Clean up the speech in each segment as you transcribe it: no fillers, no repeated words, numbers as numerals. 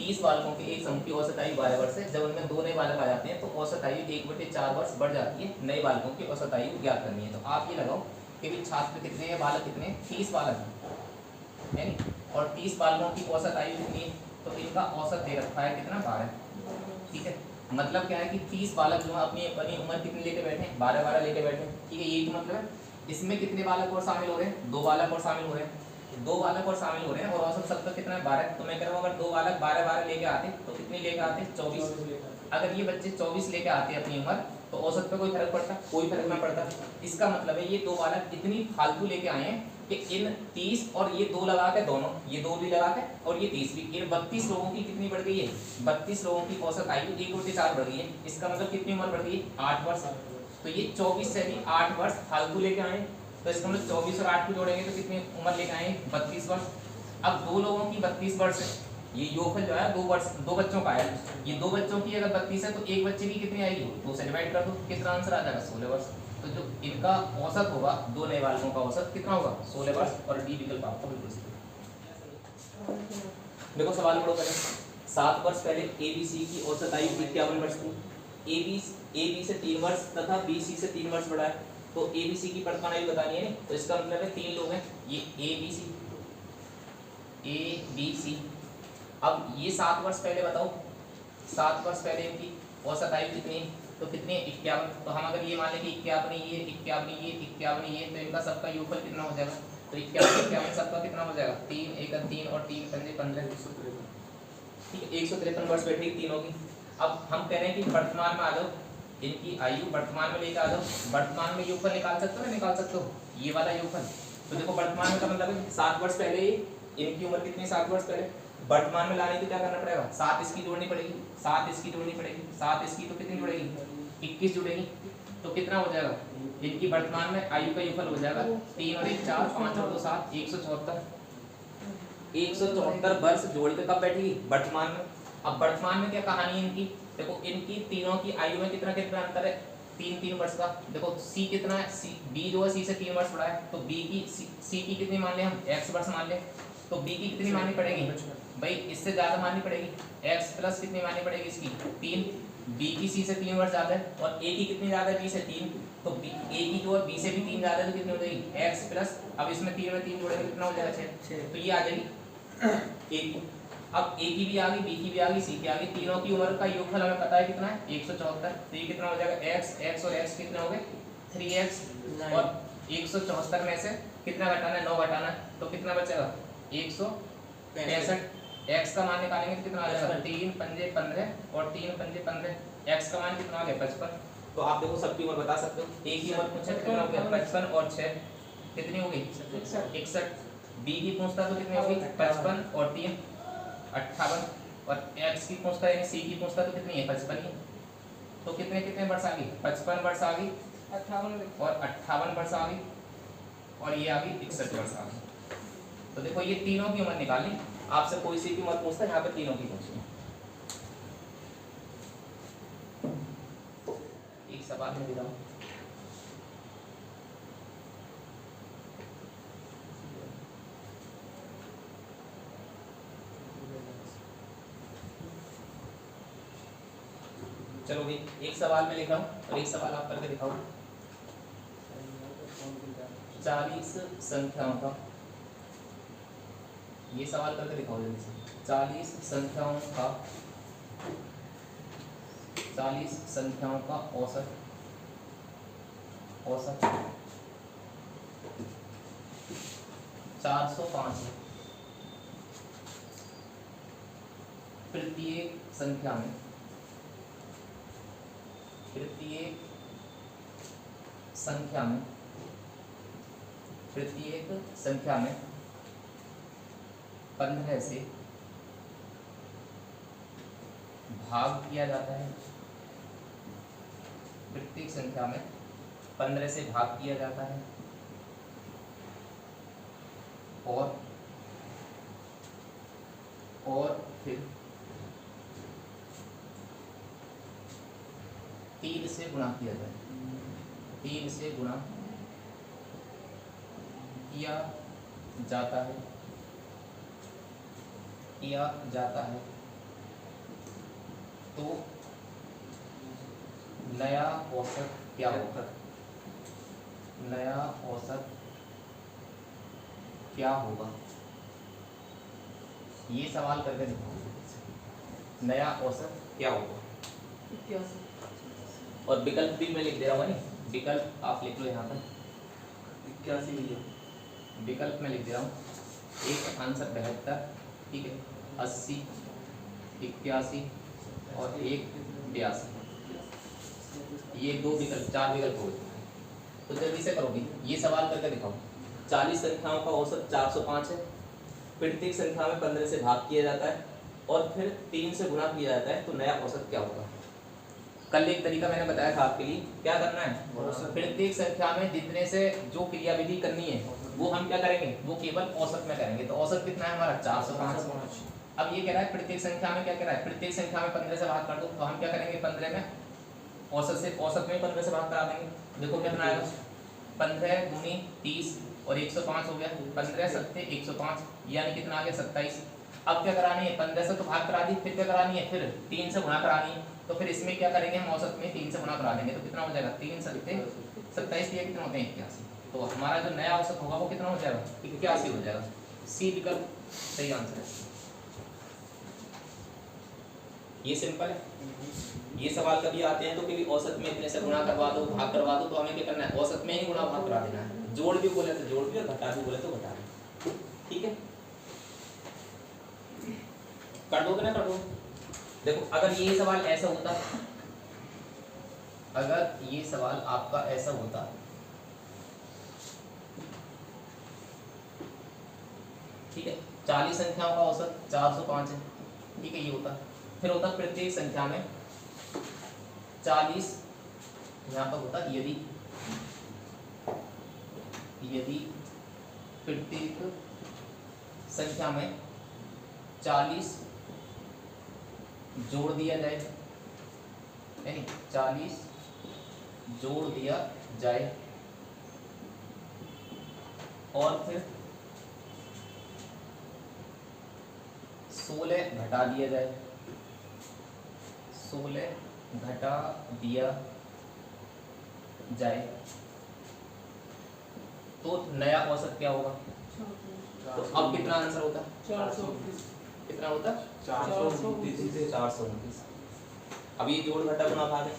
30 बालकों के एक समूह की औसत आयु 12 वर्ष है। जब उनमें 2 नए बालक आ जाते हैं तो औसत आयु 1/4 वर्ष बढ़ जाती है। नए बालकों की औसत आयु ज्ञात करनी है। तो आप ये लगाओ कि भी छात्र कितने हैं, बालक कितने हैं, 30 बालक है नी? और 30 बालकों की औसत आयु कितनी है, तो इनका औसत दे रखा है कितना, 12। ठीक है, मतलब क्या है कि 30 बालक जो है अपनी अपनी उम्र कितनी लेके बैठे हैं, 12 लेके बैठे हैं। ठीक है, ये तो मतलब है। इसमें कितने बालक और शामिल हो रहे हैं, 2 बालक और शामिल हो रहे हैं, 2 बालक और शामिल हो रहे हैं, और औसत सबका कितना है, 12। तो मैं कह रहा हूँ अगर 2 बालक 12 लेके आते तो कितने लेके आते, 24। अगर ये बच्चे 24 लेके आते अपनी उम्र तो औसत पे कोई फर्क पड़ता, कोई फर्क ना पड़ता। इसका मतलब है ये 2 बालक इतनी फालतू लेके आए हैं कि इन 30 और ये 2 लगा के, दोनों ये 2 भी लगा के और ये 30 भी, इन 32 लोगों की कितनी बढ़ गई है, 32 लोगों की औसत आयु 1/4 बढ़ गई है। इसका मतलब कितनी उम्र बढ़ गई है, 8 वर्ष। तो ये 24 से भी 8 वर्ष फालतू लेके आए, तो इसका मतलब 24 और 8 को जोड़ेंगे तो कितनी उम्र लेके आए, 32 वर्ष। अब 2 लोगों की 32 वर्ष है, ये योगफल जो है 2 वर्ष, 2 बच्चों का है। ये 2 बच्चों की अगर 32 है तो एक बच्चे की कितनी आएगी, 2 से डिवाइड कर दो, कितना आंसर आ जाएगा, 16 वर्ष। तो जो इनका औसत होगा, 2 नए बालकों का औसत कितना होगा, 16 वर्ष। और डी विकल्प आपका बिल्कुल सही। देखो सवाल पढ़ो पहले। 7 वर्ष पहले एबीसी की औसत आयु 51 वर्ष थी। एबी से 3 वर्ष तथा बीसी से 3 वर्ष बड़ा है। तो एबीसी की वर्तमान आयु बतानी है। तो इसका मतलब है 3 लोग हैं, ये एबीसी। अब ये 7 वर्ष पहले बताओ, 7 वर्ष पहले इनकी औसत आयु कितनी है, तो कितनी है, 51। तो हम अगर ये मान लें कि 51 ये 51 ये 51 ये, तो इनका सबका योगफल कितना हो जाएगा, तो 51 सबका कितना हो जाएगा, 3 1 3 और 3 5 15, 153। ठीक है, 153 वर्ष बैठेगी तीनों की। अब हम कह रहे हैं कि वर्तमान में आ जाओ, इनकी आयु वर्तमान में लेकर आ जाओ। वर्तमान में योगफल निकाल सकते हो ना, निकाल सकते हो ये वाला योगफल। तो देखो वर्तमान में का मतलब है 7 वर्ष पहले इनकी उम्र कितनी, 7 वर्ष पहले। वर्तमान में लाने के क्या करना पड़ेगा, 7 इसकी जोड़नी पड़ेगी, 7 इसकी जोड़नी पड़ेगी, 7 इसकी, तो कितनी जुड़ेगी, 21 जुड़ेगी। तो कितना हो जाएगा, इनकी वर्तमान में आयु का योगफल हो जाएगा 3 और 1 4, 5 और 2 7, 174। 174 वर्ष जोड़ के कब बैठेगी, वर्तमान में। अब वर्तमान में क्या कहानी है इनकी, देखो इनकी तीनों की आयु में कितना कितना अंतर है, 3 वर्ष का। देखो सी कितना है, सी बी जो है सी से 3 वर्ष बड़ा है, तो बी की सी की कितनी मान ले हम, x वर्ष मान ले। तो बी की कितनी माननी पड़ेगी भाई, इससे ज्यादा माननी पड़ेगी, x प्लस कितनी माननी पड़ेगी इसकी, 3। बी की सी से 3 वर्ष ज्यादा है, और ए की कितनी ज्यादा है, बी से 3। तो ए की जो है बी से भी 3 ज्यादा है, तो कितनी हो जाएगी, x प्लस, अब इसमें 3 में 3 जोड़ेंगे कितना हो जाएगा, 6। तो ये आ जाएगी ए की। अब ए की भी आ गई, बी की भी आ गई, सी की आ गई, तीनों की उम्र का योगफल हमें पता है कितना है, 174। तो ये कितना हो जाएगा, x और x कितने हो गए, 3x। और 174 में से कितना घटाना है, 9 घटाना है, तो कितना बचेगा, 165। x का मान निकालेंगे तो कितना आ जाएगा, 3 पंजे 15 और 3 पंजे 15, x का मान कितना आ गया, 55। तो आप देखो सबकी उम्र बता सकते हो। ए की उम्र पूछा कितना हो गया, 55 और 6 कितनी हो गई, 61। बी की पूछता तो कितनी होगी, 55 और 3 58। और x की पूछता है, सी की पूछता तो कितनी है, 55 ही। तो कितने कितने वर्ष आ गई, 55 वर्ष आ गई, 58 और 58 वर्ष आ गई, और ये आ गई 61 वर्ष आ गई। तो देखो ये तीनों की उम्र निकाली, आपसे कोई सी की उम्र पूछता है, यहाँ पे तीनों की पूछी है। एक सवाल में दिखाऊं, चलो भाई एक सवाल में लिख रहा हूँ और एक सवाल आप करके दिखाओ। 40 संख्याओं का, ये सवाल करके दिखाओ जल्दी से। 40 संख्याओं का औसत 405 है। प्रत्येक संख्या में 15 से भाग किया जाता है। प्रत्येक संख्या में 15 से भाग किया जाता है और फिर 3 से गुणा किया जाए, 3 से गुणा किया जाता है तो नया औसत क्या होगा, नया औसत क्या होगा, ये सवाल करके दिखाओ। नया औसत क्या होगा, 81। और विकल्प भी मैं लिख दे रहा हूँ, नहीं विकल्प आप लिख लो यहाँ पर, 81 भैया। विकल्प में लिख दे रहा हूँ। एक आंसर 72, ठीक है, 80, 81 और एक 82, ये दो विकल्प, 4 विकल्प हो गए। तो जल्दी से करोगे, ये सवाल करके दिखाओ। 40 संख्याओं का औसत 405 है, प्रत्येक संख्या में 15 से भाग किया जाता है और फिर 3 से गुणा किया जाता है, तो नया औसत क्या होगा। कल एक तरीका मैंने बताया था आपके लिए, क्या करना है, प्रत्येक संख्या में जितने से जो क्रियाविधि करनी है वो हम क्या करेंगे, वो केवल औसत में करेंगे। तो औसत कितना है हमारा 405। अब ये कह रहा है प्रत्येक संख्या में, क्या कह रहा है, प्रत्येक संख्या में 15 से भाग कर दो, तो हम क्या करेंगे 15 में औसत से, औसत में 15 से भाग करा देंगे। देखो कितना आएगा, 15 दूनी 30 और 105 हो गया, 15 सत्ते 105, यानी कितना आ गया 27। अब क्या करानी है, 15 से तो भाग करा दी, फिर क्या करानी है, फिर 3 से गुणा करानी है। तो फिर इसमें क्या करेंगे हम, औसत में 3 से गुणा करा देंगे, तो कितना हो जाएगा 3 सत्ते 27, ये कितना होते हैं 81। तो हमारा जो नया औसत होगा वो कितना हो जाएगा 81 हो जाएगा। सी विकल्प सही आंसर है। ये सिंपल है। ये सवाल कभी आते हैं तो कभी औसत में इतने से गुणा करवा दो, भाग करवा दो, तो हमें क्या करना है, औसत में ही गुणा भाग करा देना है। जोड़ भी बोले तो जोड़ भी, और घटा भी बोले तो घटा भी, ठीक है। कर दोगे ना, कर दो। देखो अगर ये सवाल ऐसा होता, अगर ये सवाल आपका ऐसा होता, ठीक है, 40 संख्याओं का औसत 405 है, ठीक है, ये होता। फिर होता प्रत्येक संख्या में 40, यहाँ पर होता यदि प्रत्येक संख्या में 40 जोड़ दिया जाए, यानी 40 जोड़ दिया जाए और फिर 16 घटा दिया जाए, 16 घटा दिया जाए, तो नया औसत क्या होगा। तो अब कितना आंसर होता, 429। कितना होता 429। अब ये जोड़ घटा गुणा भाग है।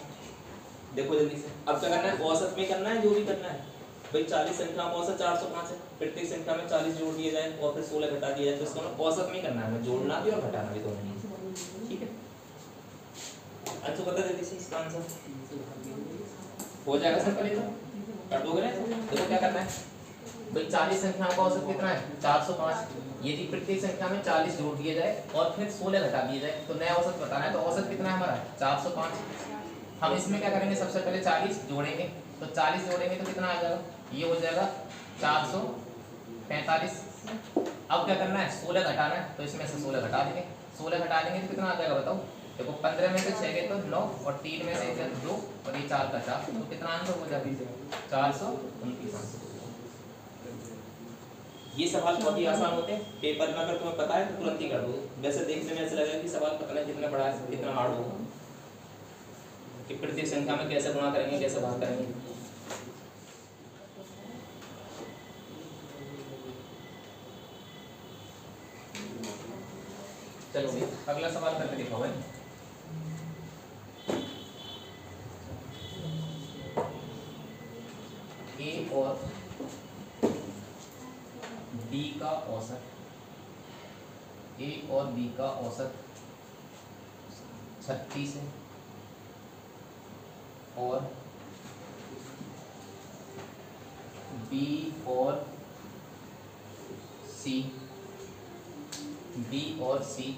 देखो जल्दी से, अब क्या करना है, औसत में करना है, जो भी करना है भाई। 40 संख्या का औसत 405 है, प्रत्येक संख्या में 40 जोड़ दिए जाए और फिर 16 घटा दिया जाए, तो इसको ना औसत में करना है, हमें जोड़ना भी और घटाना भी दोनों ही, ठीक है। अच्छा बता जल्दी से इसका आंसर हो जाएगा सर, पहले तो कर दोगे ना। देखो क्या करना है भाई, 40 संख्याओं का औसत कितना है 405, यदि प्रत्येक संख्या में 40 जोड़ दिए जाए और फिर 16 घटा दिए जाए, तो नया औसत बताना है। तो औसत कितना है हमारा 405। हम इसमें क्या करेंगे, सबसे पहले 40 जोड़ेंगे, तो 40 जोड़ेंगे तो कितना आ जाएगा, ये हो जाएगा 445। अब क्या करना है, 16 घटाना है, तो इसमें से 16 घटा देंगे, 16 घटा देंगे तो कितना आ जाएगा बताओ। देखो 15 में से 6 गए तो 9 और 3 में से 2 और ये 4 का 4, तो कितना आंसर हो जाएगा 429 आंसर। ये सवाल बहुत ही आसान होते हैं, पेपर में अगर तुम्हें पता है तो तुरंत ही कर दो। वैसे देखने में ऐसा लगेगा कि सवाल पता नहीं कितना बड़ा है, कितना हार्ड होगा, कि प्रत्येक संख्या में कैसे गुणा करेंगे, कैसे भाग करेंगे। चलो भाई अगला सवाल करके दिखाओ भाई। ए और बी का औसत, ए और बी का औसत 36 है और बी और सी, बी और सी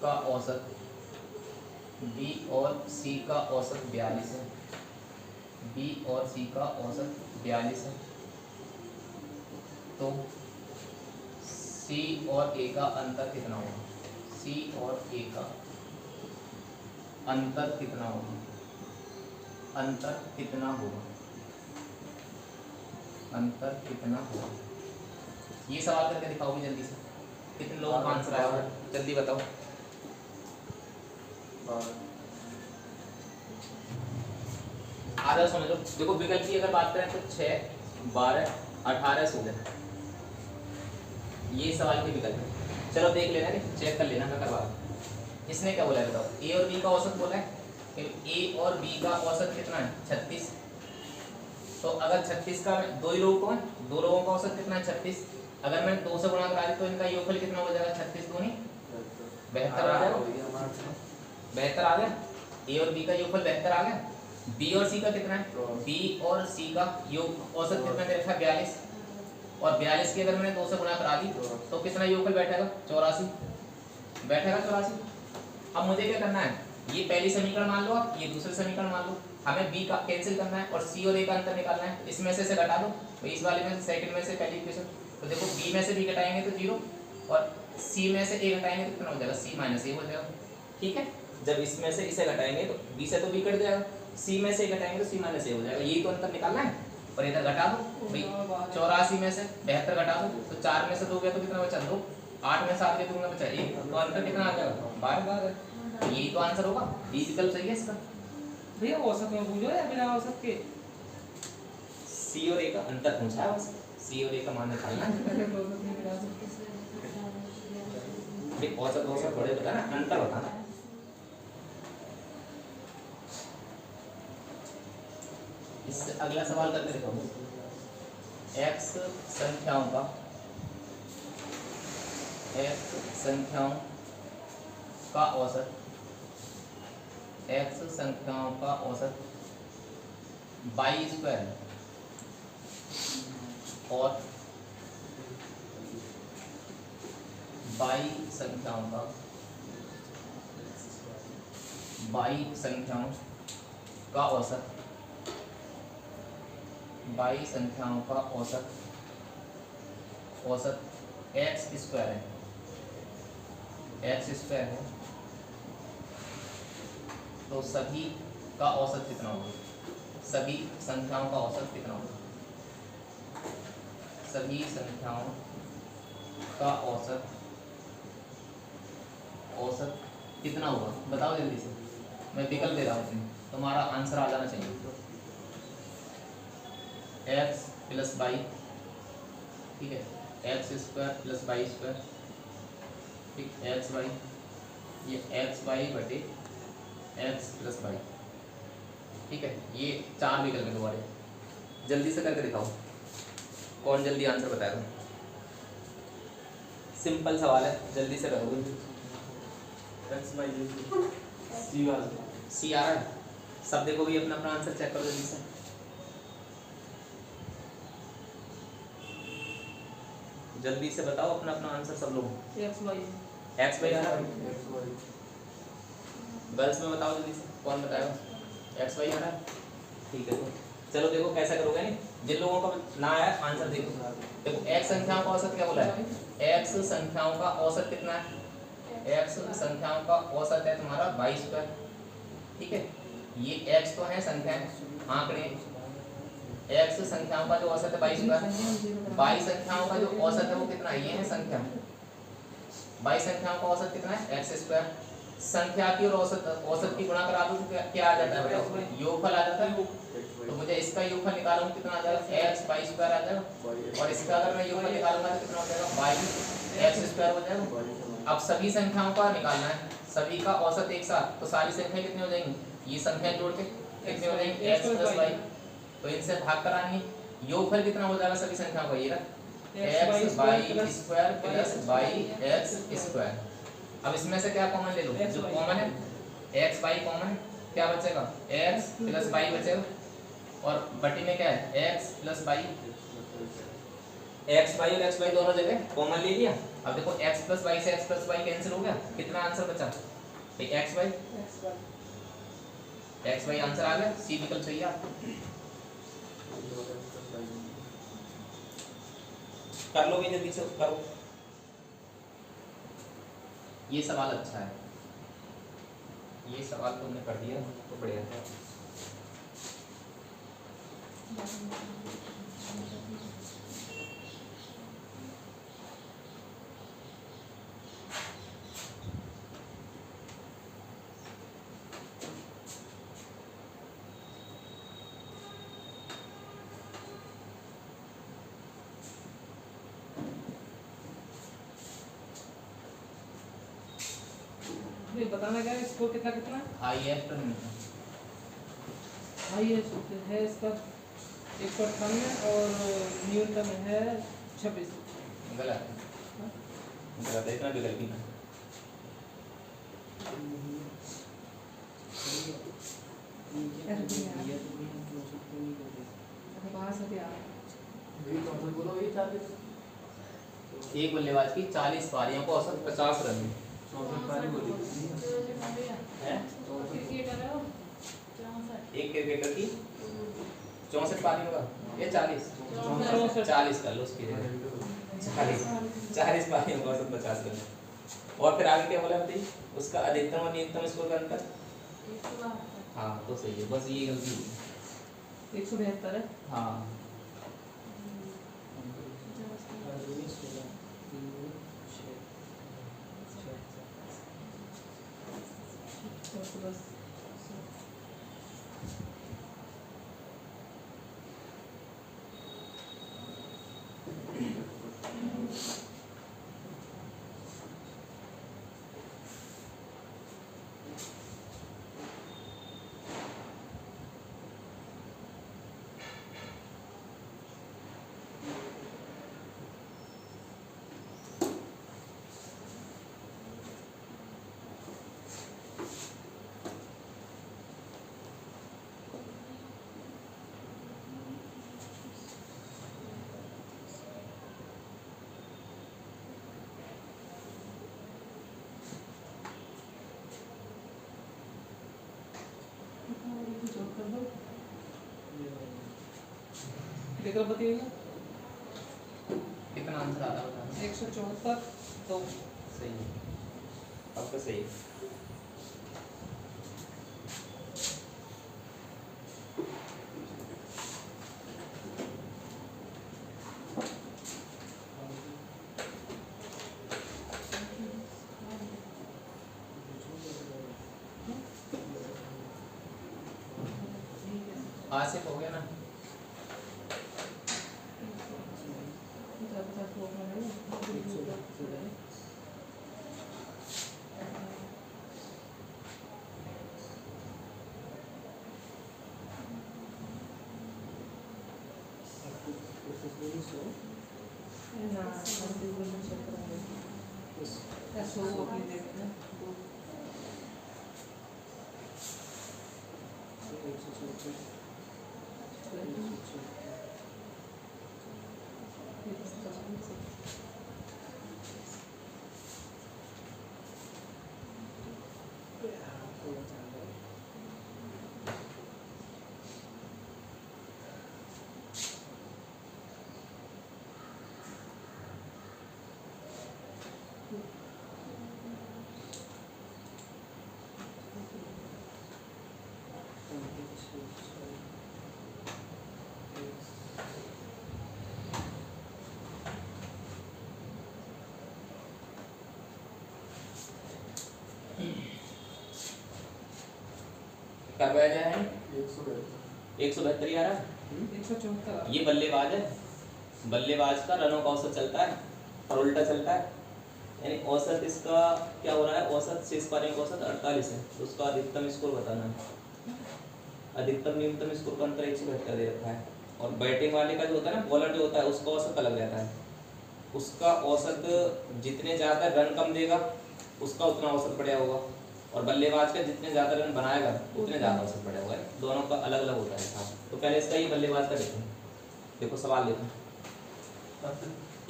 का औसत, बी और सी का औसत 42 है, बी और सी का औसत 42 है। तो सी और ए का अंतर कितना होगा, सी और ए का अंतर कितना होगा, अंतर कितना होगा, अंतर कितना होगा। ये सवाल करके दिखाओगे जल्दी से, कितने लोगों का आंसर आया, जल्दी बताओ। आधा समझ लो। देखो विकल्प की अगर बात करें तो 6, 12, 18, 16 ये सवाल के विकल्प है। चलो देख लेना, चेक कर लेना, मैं करवा दूं। इसने क्या बोला है बताओ? ए और बी का औसत बोला है कि ए और बी का औसत कितना है? 36। तो अगर 36 का दो ही लोगों को है, दो लोगों का औसत कितना है? 36। अगर मैं 2 से गुणा करा दी तो इनका योगफल कितना हो जाएगा? 36 दूनी 72 आ जाएगा। 72 आ गया। ए और बी का योगफल 72 आ गया। बी और सी का कितना है? बी और सी का योग औसत कितना दे रखा है? 42। और 42 की अगर मैंने 2 से गुणा करा दी तो कितना योगफल बैठेगा? 84 बैठेगा। 84। अब मुझे क्या करना है? ये पहली समीकरण मान लो आप, ये दूसरी समीकरण मान लो। हमें बी का कैंसिल करना है और सी और ए का अंतर निकालना है। इसमें से घटा दो, तो इस वाले में से सेकंड में से पहली इक्वेशन। तो देखो बी में से बी घटाएंगे तो 0 और सी में से ए घटाएंगे तो कितना हो जाएगा? सी माइनस ए हो जाएगा। ठीक है, जब इसमें से इसे घटाएंगे तो बी से तो बी कट जाएगा, सी में से घटाएंगे तो सी माइनस ए हो जाएगा। यही तो अंतर निकालना है। और इधर घटा दो भाई, 84 में से 72 घटा दो तो 4 में से 2 गया तो कितना बचा? 2। 8 में 7 के 2 में बचा 1, तो अंतर कितना आ जाएगा? 12। यही तो आंसर होगा। बी विकल्प सही है इसका। भैया औसत में पूछो या बिना औसत के? सी और ए का अंतर पूछा है बस, सी और ए का मान निकालना है। औसत औसत बड़े बताना, अंतर बताना। इससे अगला सवाल करके देखो। एक्स संख्याओं का औसत, एक्स संख्याओं का औसत बाई स्क्वायर है और बाई संख्याओं का औसत, बाई संख्याओं का औसत एक्स स्क्वायर है, तो सभी का औसत कितना होगा? सभी संख्याओं का औसत कितना होगा? सभी संख्याओं का औसत कितना होगा? बताओ जल्दी से, मैं विकल्प दे रहा हूँ, तुम्हारा आंसर आ जाना चाहिए। एक्स प्लस बाई, ठीक है, x square plus by square, ठीक, एक्स बाई, ये एक्स बाई बटे एक्स प्लस बाई, ठीक है। ये 4 विकल्प है तुम्हारे, जल्दी से करके दिखाओ कौन जल्दी आंसर बताएगा। सिंपल सवाल है, जल्दी से करोगे। सी आ रहा है, सब देखो भी अपना अपना आंसर चेक करो जल्दी से। जल्दी से बताओ अपना अपना आंसर सब लोग। एक्स वाई आ रहा है, गर्ल्स में बताओ जल्दी से, कौन बताएगा? एक्स वाई आ रहा है, ठीक है। तो चलो देखो कैसा करोगे, नहीं जिन लोगों का ना आया आंसर देखो एक्स संख्याओं का औसत क्या बोला है? एक्स संख्याओं का औसत कितना है? एक्स संख्याओं का औसत है तुम्हारा 22, ठीक है। ये एक्स तो है संख्याएं, आंकड़े, एक्स संख्याओं का जो औसत है 22, 22 संख्याओं का जो औसत है वो कितना है? ये है संख्या, 22 संख्याओं का औसत कितना है? X square. संख्या की और औसत की गुणा करा दो तो क्या आ जाता है? योगफल आ जाता है। तो मुझे इसका योगफल निकालूं कितना आ जाएगा? एक्स बाई स्क्वायर आ जाएगा, और इसका अगर मैं योगफल निकालूंगा तो कितना हो जाएगा? बाई एक्स स्क्वायर हो जाएगा। अब सभी संख्याओं का निकालना है, सभी का औसत एक साथ, तो सारी संख्याएं कितनी हो जाएंगी? ये संख्याएं जोड़ के कितनी हो जाएंगी? एक्स प्लस वाई, तो इनसे भाग करानी है। योगफल कितना हो जाएगा सभी संख्याओं का? ये रहा x by square plus by x square. अब इसमें से क्या कॉमन ले लो? जो कॉमन है एक्स बाई कॉमन है, क्या बचेगा? एक्स प्लस बाई बचेगा, और बटी में क्या है? X plus by, x by और एक्स बाई दोनों जगह कॉमन ले लिया। अब देखो एक्स प्लस बाई से एक्स प्लस बाई कैंसिल हो गया, कितना आंसर बचा? एक्स बाई आंसर आ गया। सी विकल्प सही है आपको। कर लो भी जल्दी से करो, ये सवाल अच्छा है, ये सवाल तुमने कर दिया तो बढ़िया था। ये बताना क्या है, स्कोर कितना कितना है? हाईएस्ट और न्यूनतम। हाईएस्ट है इसका 198 और न्यूनतम है 26। गलत है, गलत है, इतना भी गलती ना। एक बल्लेबाज की 40 पारियों को औसत 50 रन है। एक क्रिकेटर की 64 पारियों का ये 40 कर लो उसकी जगह 40 पारियों का औसत 50 रन। और फिर आगे क्या बोला बताइए, उसका अधिकतम और न्यूनतम स्कोर का अंतर। हाँ तो सही है, बस ये गलती हुई। 172 है। हाँ बस देखो बताइए कितना आंसर आता है 174 तो सही है, आपका सही है। आसिफ हो गया ना? करवाया जाए 172 ही आ रहा है। 174 ये बल्लेबाज है, बल्लेबाज का रनों का औसत चलता है और उल्टा चलता है, यानी औसत इसका क्या हो रहा है, औसत शेष पारियों का औसत 48 है, तो उसका अधिकतम स्कोर बताना है। अधिकतम न्यूनतम स्कोर का अंतर 172 दे रखा है। और बैटिंग वाले का जो होता है ना, बॉलर जो होता है उसका औसत अलग रहता है, उसका औसत जितने ज़्यादा रन कम देगा उसका उतना औसत बढ़िया होगा, और बल्लेबाज का जितने ज़्यादा रन बनाएगा उतने ज़्यादा औसत बढ़िया होगा, दोनों का अलग अलग होता है हिसाब। तो पहले इसका ये बल्लेबाज का देखो, देखो सवाल देखो,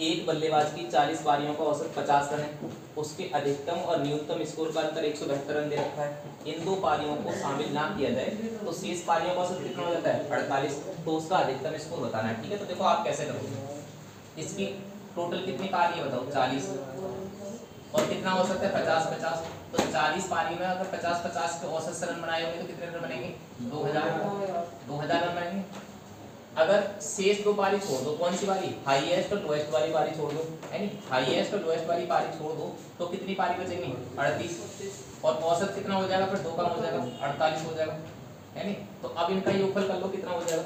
एक बल्लेबाज की 40 पारियों का औसत 50 रन है, उसके अधिकतम और न्यूनतम स्कोर का अंतर 172 रन दे रखा है। इन दो पारियों को शामिल ना किया जाए तो शेष पारियों का औसत कितना हो जाता है 48, तो उसका अधिकतम स्कोर बताना है। ठीक है, तो देखो आप कैसे करोगे, इसकी टोटल कितनी पारी है बताओ 40, और कितना औसत है 50-50, तो 40 पारी में अगर 50-50 के औसत से रन बनाए होंगे तो कितने रन बनेंगे 2000 रन बनेंगे। अगर शेष दो पारी छोड़ दो, कौन सी पारी, हाईएस्ट और लोएस्ट वाली पारी छोड़ दो, यानी हाईएस्ट और लोएस्ट वाली पारी छोड़ दो तो कितनी पारी बचेंगी 38, और औसत कितना हो जाएगा, फिर दो कम हो जाएगा 48 हो जाएगा, है नी। तो अब इनका योगफल कर लो कितना हो जाएगा,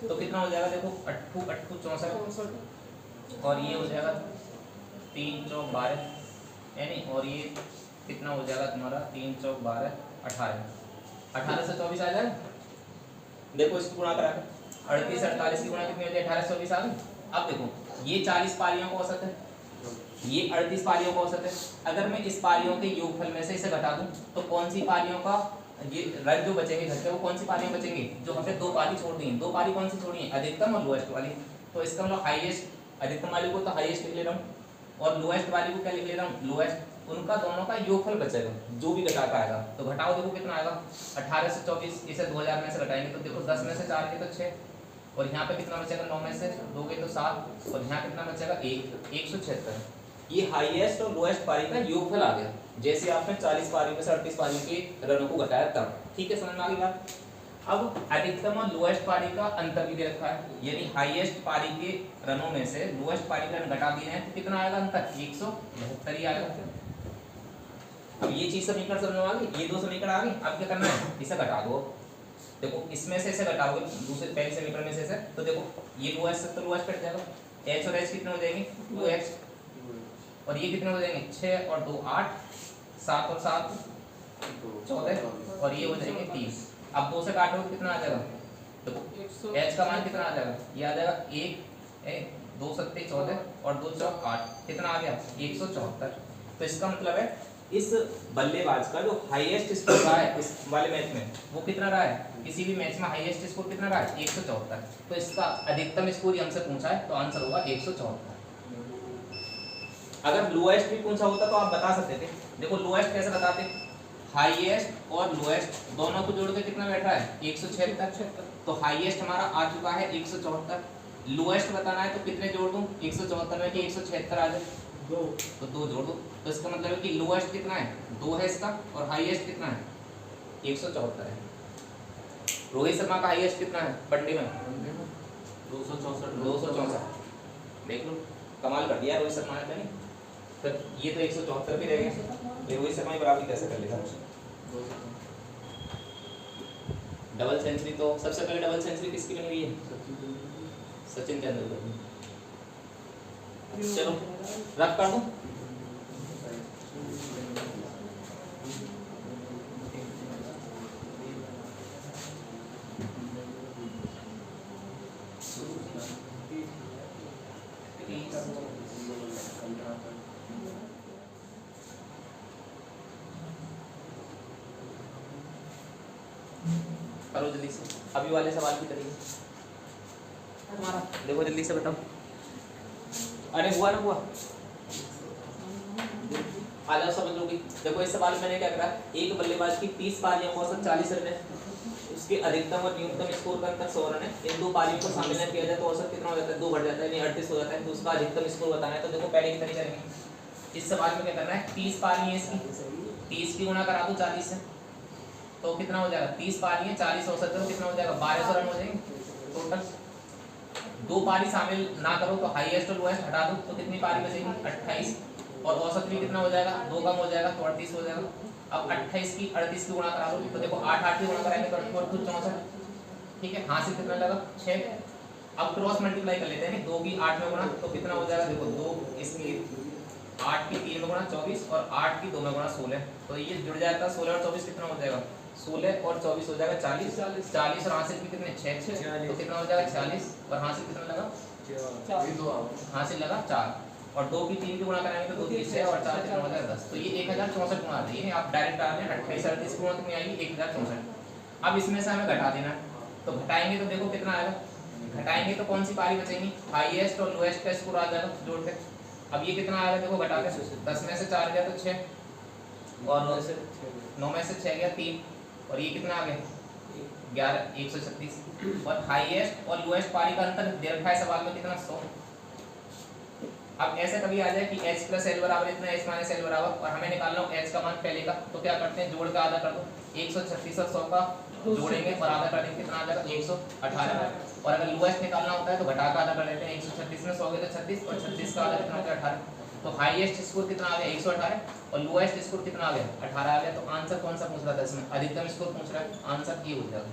तो कितना हो जाएगा देखो 8 8 64, और ये हो जाएगा 3 चौक 12, यानी और ये कितना हो जाएगा तुम्हारा 3 चौक 12 18, 18 से 24 आ जाएगा। देखो इसको गुणा करा के 38 48 की गुणा कितनी हो जाए 18 से 24 आ गई। अब देखो ये 40 पारियों का औसत है, ये 38 पारियों का औसत है। अगर मैं इस पारियों के योगफल में से इसे घटा दूं तो कौन सी पारियों का ये रंग जो बचेंगे घटते वो कौन सी पारियां बचेंगी, जो हमने दो पारी छोड़ दी हैं। दो पारी कौन सी छोड़ी है, अधिकतम और लोएस्ट वाली। तो इसका मतलब हाईएस्ट, अधिकतम वाली को तो हाईएस्ट लिख ले रहा हूँ और लोएस्ट वाली को क्या लिख ले रहा हूँ, लोएस्ट। उनका दोनों का योगफल बचेगा जो भी घटा का आएगा। तो घटाओ देखो कितना आएगा 18 से 24, इसे 2000 में से घटाएंगे तो देखो 10 में से 4 के तो 6 और यहाँ पे कितना बचेगा 9 में से 2 के तो 7 और यहाँ कितना बचेगा 1, 176। ये हाईएस्ट और लोएस्ट पारी का योगफल आ गया, जैसे आपने 40 पारियों में से 38 पारियों के रनों को घटाया तब। ठीक है, समझ में आ गई बात। अब अधिकतम और लोएस्ट पारी का अंतर भी दे रखा है, यानी हाईएस्ट पारी के रनों में से लोएस्ट पारी का रन घटा दिए हैं तो कितना आएगा अंतर, 172 ही आएगा। अब ये चीज समीकरण समझ में आ गई, ये दो समीकरण आ गई। अब क्या करना है, इसे घटा दो। देखो इसमें से इसे घटाओगे दूसरे पहले समीकरण में से इसे, तो देखो ये लोएस्ट से तो लोएस्ट कट जाएगा, h और h कितने हो जाएंगे 2h और ये कितने हो जाएंगे 6 और 2 8, 7 और 7 14 और ये हो जाएंगे 30। अब 2 से काटोगे कितना आ जाएगा, देखो h का मान कितना आ जाएगा, ये आ जाएगा 1 2 7 14 और 2 चौक 8, कितना आ गया 174। तो इसका मतलब है इस बल्लेबाज का जो हाईएस्ट स्कोर रहा है इस वाले मैच में वो कितना रहा है, किसी भी मैच में हाईएस्ट स्कोर कितना रहा है 174। तो इसका अधिकतम स्कोर हमसे पूछा है तो आंसर होगा 174। अगर लोएस्ट भी पूछा होता तो आप बता सकते थे। देखो लोएस्ट कैसे बताते, हाईएस्ट और लोएस्ट दोनों को जोड़ के कितना बैठ रहा है 176। तो हाईएस्ट हमारा आ चुका है 174, लोएस्ट बताना है तो कितने जोड़ दूं 174 में कि 176 आ जाए, तो 2 जोड़ दो। तो इसका मतलब है कि लोएस्ट कितना है 2 है इसका और हाईएस्ट कितना है 174 है। रोहित शर्मा का हाईएस्ट कितना है वनडे में 264। देख लो कमाल कर दिया रोहित शर्मा ने, नहीं तो ये तो 174 भी रहेगा, ये रोहित शर्मा ही बराबरी कैसे कर लेगा। डबल सेंचुरी तो सबसे पहले डबल सेंचुरी किसकी बनी हुई है, सचिन तेंदुलकर की। चलो रख कर दूं, करो जल्दी से, अभी वाले सवाल की तरीके तुम्हारा देखो जल्दी से बताओ। अरे हुआ ना हुआ, आ जाओ समझ लोगी। देखो इस सवाल में मैंने क्या करा, एक बल्लेबाज की 30 पारियों का औसत 40 रन है, उसके अधिकतम और न्यूनतम स्कोर का अंतर 100 रन है। इन दो पारियों को शामिल न किया जाए तो औसत कितना हो जाता है, 2 बढ़ जाता है, यानी 38 हो जाता है। तो उसका अधिकतम स्कोर बताना है। तो देखो पहले की तरह करेंगे, इस सवाल में क्या करना है, 30 पारी है इसकी, 30 की गुणा करा दो 40 से तो कितना हो जाएगा, 30 पारी है 40 औसत है तो कितना हो जाएगा 1200 रन हो जाएंगे टोटल। 2 पारी शामिल ना करो तो हाईएस्ट और लोएस्ट हटा दो तो कितनी पारी बचेगी 28 और औसत भी कितना हो जाएगा 2 कम हो जाएगा तो 38 हो जाएगा। अब 28 की 38 की गुणा करा दो तो देखो 8 8 की गुणा कराएंगे तो 48 64। ठीक है, हासिल कितना लगा 6। अब क्रॉस मल्टीप्लाई कर लेते हैं, 2 की 8 में गुणा तो कितना हो जाएगा, देखो 2 इसकी 8 की 3 में गुणा 24 और 8 की 2 में गुणा 16, तो ये जुड़ जाएगा 16 और 24 कितना हो जाएगा 16 और 24 हो जाएगा 40 40 और हासिल भी कितने 6 तो कितना हो जाएगा 46 और हासिल कितना लगा हासिल लगा 4 और 2 की 3 की गुणा कराएंगे तो 2 की 6 और 4 कितना हो जाएगा 10। तो ये 1064 गुणा आ जाएगी। आप डायरेक्ट डाल दें 28 38 गुणा कितनी आएगी 1064। अब इसमें से हमें घटा देना है, तो घटाएंगे तो देखो कितना आएगा, घटाएंगे तो कौन सी पारी बचेगी, हाईएस्ट और लोएस्ट का स्कोर आ जाएगा जोड़ के। अब ये कितना आएगा देखो घटा के, 10 में से 4 गया तो 6 और 9 में से 6 गया 3 और ये कितना आ गया 11 136 और हाईएस्ट और लोएस्ट पारी का अंतर दे रखा है सवाल में कितना 100। अब ऐसे कभी आ जाए कि h प्लस एल बराबर इतना h माइनस एल बराबर और हमें निकालना हो h का मान पहले का, तो क्या करते हैं जोड़ का आधा कर दो, 136 और 100 का जोड़ेंगे और आधा कर देंगे कितना आ जाएगा 118। और अगर लोएस्ट निकालना होता है तो घटा का आधा कर लेते हैं, 136 में 100 गए तो 36 और 36 का आधा कितना हो गया 18। तो हाईएस्ट स्कोर कितना आ गया 118 और लोएस्ट स्कोर कितना आ गया 18 आ गया। तो आंसर कौन सा पूछ रहा था इसमें, अधिकतम स्कोर पूछ रहा है, आंसर ये हो जाएगा।